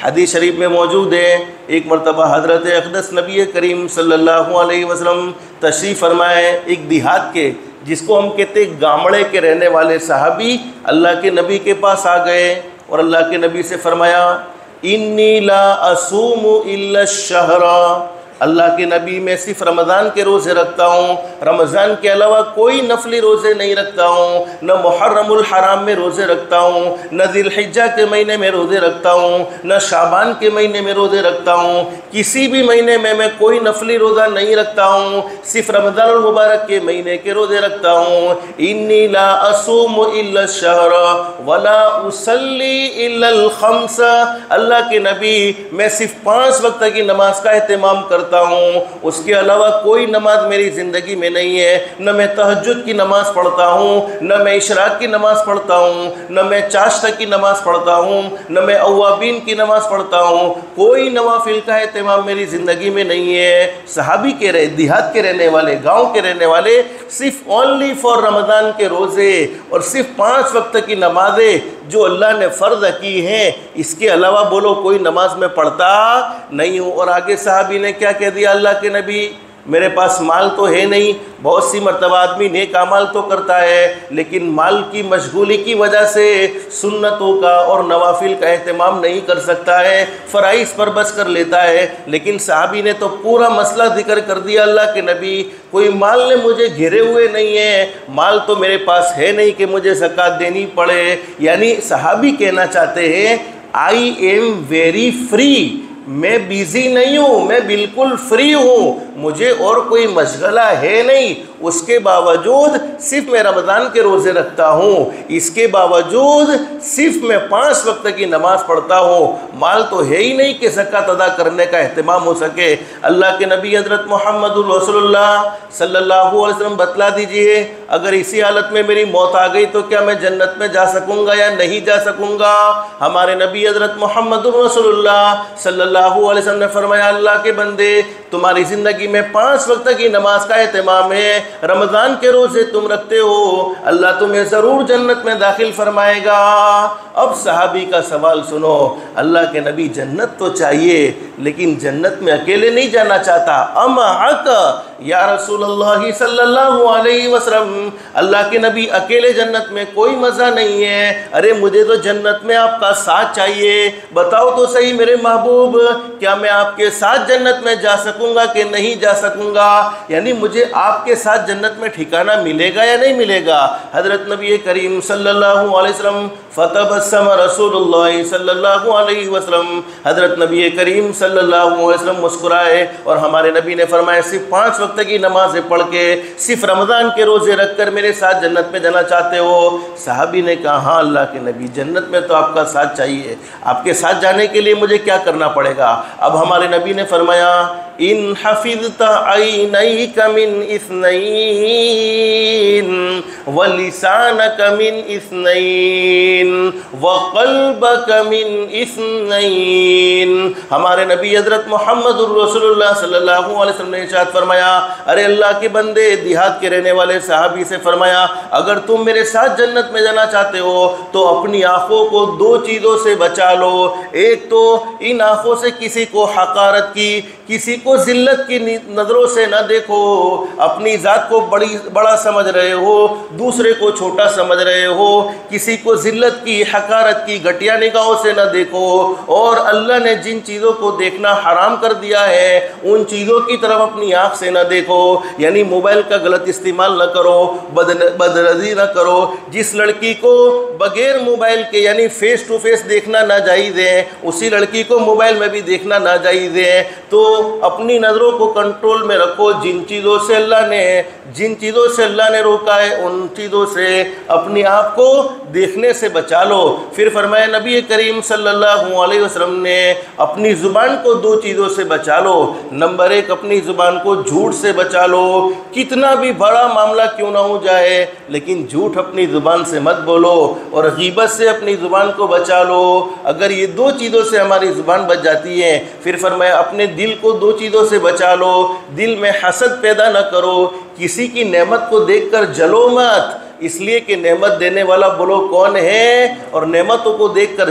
حدیث شریف میں موجود ہے، ایک مرتبہ حضرت اقدس نبی کریم صلی اللہ علیہ وسلم تشریف فرمائے ایک دیہات کے، جس کو ہم کہتے گامڑے کے رہنے والے صحابی اللہ کے نبی کے پاس آ گئے اور اللہ کے نبی سے فرمایا انی لا اصوم الا الشہر، اللہ کے نبی میں صرف رمضان کے روزے رکھتا ہوں، رمضان کے علاوہ کوئی نفلی روزے نہیں رکھتا ہوں، نہ محرم الحرام میں روزے رکھتا ہوں، نہ ذی الحجہ کے مہینے میں روزے رکھتا ہوں، نہ شعبان کے مہینے میں روزے رکھتا ہوں، کسی بھی مہینے میں کوئی نفلی روزہ نہیں رکھتا ہوں، صرف رمضان المبارک کے مہینے کے روزے رکھتا ہوں۔ انی لا اصوم الا الشہر ولا اصلی الا الخمس، اللہ کے نبی میں صرف 5 وقت کی نماز کا اہتمام کرتا ہوں، اس کے علاوہ کوئی نماز میری زندگی میں نہیں ہے، نہ میں تہجد کی نماز پڑھتا ہوں، نہ میں اشراق کی نماز پڑھتا ہوں، نہ میں چاشتہ کی نماز پڑھتا ہوں، نہ میں اوابین کی نماز پڑھتا ہوں، کوئی نوافل کا اہتمام میری زندگی میں نہیں ہے۔ صحابی کے رہے دیہات کے رہنے والے، گاؤں کے رہنے والے صرف اونلی فار رمضان کے روزے اور صرف 5 وقت کی نمازیں جو اللہ نے فرض کی ہیں، اس کے علاوہ بولو کوئی نماز میں پڑھتا نہیں ہوں۔ اور آگے صحابی نے کیا کہہ دیا، اللہ کے نبی میرے پاس مال تو ہے نہیں، بہت سی مرتبہ آدمی نیک اعمال تو کرتا ہے لیکن مال کی مشغولی کی وجہ سے سنتوں کا اور نوافل کا اہتمام نہیں کر سکتا ہے، فرائض پر بس کر لیتا ہے۔ لیکن صحابی نے تو پورا مسئلہ ذکر کر دیا، اللہ کے نبی کوئی مال نے مجھے گھیرے ہوئے نہیں ہے، مال تو میرے پاس ہے نہیں کہ مجھے زکوٰۃ دینی پڑے۔ یعنی صحابی کہنا چاہتے ہیں آئی ایم ویری فری، میں بیزی نہیں ہوں، میں بالکل فری ہوں، مجھے اور کوئی مشغلہ ہے نہیں، اس کے باوجود صرف میں رمضان کے روزے رکھتا ہوں، اس کے باوجود صرف میں 5 وقت کی نماز پڑھتا ہوں، مال تو ہے ہی نہیں کہ زکوٰۃ ادا کرنے کا اہتمام ہو سکے۔ اللہ کے نبی حضرت محمد رسول اللہ صلی اللہ علیہ وسلم بتلا دیجئے اگر اسی حالت میں میری موت آ گئی تو کیا میں جنت میں جا سکوں گا یا نہیں جا سکوں گا؟ ہمارے نبی حضرت محمد رسول اللہ صلی اللہ علیہ وسلم نے فرمایا اللہ کے بندے تمہاری زندگی میں 5 وقت کی نماز کا اہتمام ہے، رمضان کے روزے تم رکھتے ہو، اللہ تمہیں ضرور جنت میں داخل فرمائے گا۔ اب صحابی کا سوال سنو، اللہ کے نبی جنت تو چاہیے لیکن جنت میں اکیلے نہیں جانا چاہتا، امعک یا رسول اللہ صلی اللہ علیہ وسلم، اللہ کے نبی اکیلے جنت میں کوئی مزہ نہیں ہے، ارے مجھے تو جنت میں آپ کا ساتھ چاہیے، بتاؤ تو صحیح میرے محبوب کیا میں آپ کے ساتھ جنت میں جا سکوں گا کہ نہیں جا سکوں گا؟ یعنی مجھے آپ کے ساتھ جنت میں ٹھکانہ ملے گا یا نہیں ملے گا؟ حضرت نبی کریم صلی اللہ علیہ وسلم فتبسم رسول اللہ صلی اللہ علیہ وسلم، حضرت نبی کریم صلی اللہ علیہ وسلم مسکرائے اور ہمارے نبی نے فرمایا صرف 5 وقت کی نمازیں پڑھ کے صرف رمضان کے روزے رکھ کر میرے ساتھ جنت میں جانا چاہتے ہو؟ صحابی نے کہا ہاں اللہ کے نبی جنت میں تو آپ کا ساتھ چاہیے، آپ کے ساتھ جانے کے لیے مجھے کیا کرنا پڑے گا؟ اب ہمارے نبی نے فرمایا ان حفظت عینیک من اثنین ولسانک من اثنین وقلبک من اثنین، ہمارے نبی حضرت محمد رسول اللہ صلی اللہ علیہ وسلم نے ارشاد فرمایا ارے اللہ کے بندے دیہات کے رہنے والے صحابی سے فرمایا اگر تم میرے ساتھ جنت میں جانا چاہتے ہو تو اپنی آنکھوں کو 2 چیزوں سے بچا لو، ایک تو ان آنکھوں سے کسی کو حقارت کی، کسی کو ذلت کی نظروں سے نہ دیکھو، اپنی ذات کو بڑا سمجھ رہے ہو، دوسرے کو چھوٹا سمجھ رہے ہو، کسی کو ذلت کی، حقارت کی، گھٹیا نگاہوں سے نہ دیکھو، اور اللہ نے جن چیزوں کو دیکھنا حرام کر دیا ہے ان چیزوں کی طرف اپنی آنکھ سے نہ دیکھو، یعنی موبائل کا غلط استعمال نہ کرو، بدنظری نہ کرو، جس لڑکی کو بغیر موبائل کے یعنی فیس ٹو فیس دیکھنا ناجائز ہے اسی لڑکی کو موبائل میں بھی دیکھنا ناجائز ہے، تو اپنی نظروں کو کنٹرول میں رکھو، جن چیزوں سے اللہ نے روکا ہے ان چیزوں سے اپنی آپ کو دیکھنے سے بچا لو۔ پھر فرمایا نبی کریم صلی اللہ علیہ وسلم نے اپنی زبان کو 2 چیزوں سے بچا لو، نمبر 1 اپنی زبان کو جھوٹ سے بچا لو، کتنا بھی بڑا معاملہ کیوں نہ ہو جائے لیکن جھوٹ اپنی زبان سے مت بولو، اور غیبت سے اپنی زبان کو بچا لو، اگر یہ 2 چیزوں سے ہماری زبان بچ جاتی ہے۔ پھر فرمایا اپنے دل کو 2 چیزوں سے بچا لو، دل میں حسد پیدا نہ کرو، کسی کی نعمت کو دیکھ کر جلو مت، اس لیے کہ نعمت دینے والا بولو کون ہے، اور نعمتوں کو دیکھ کر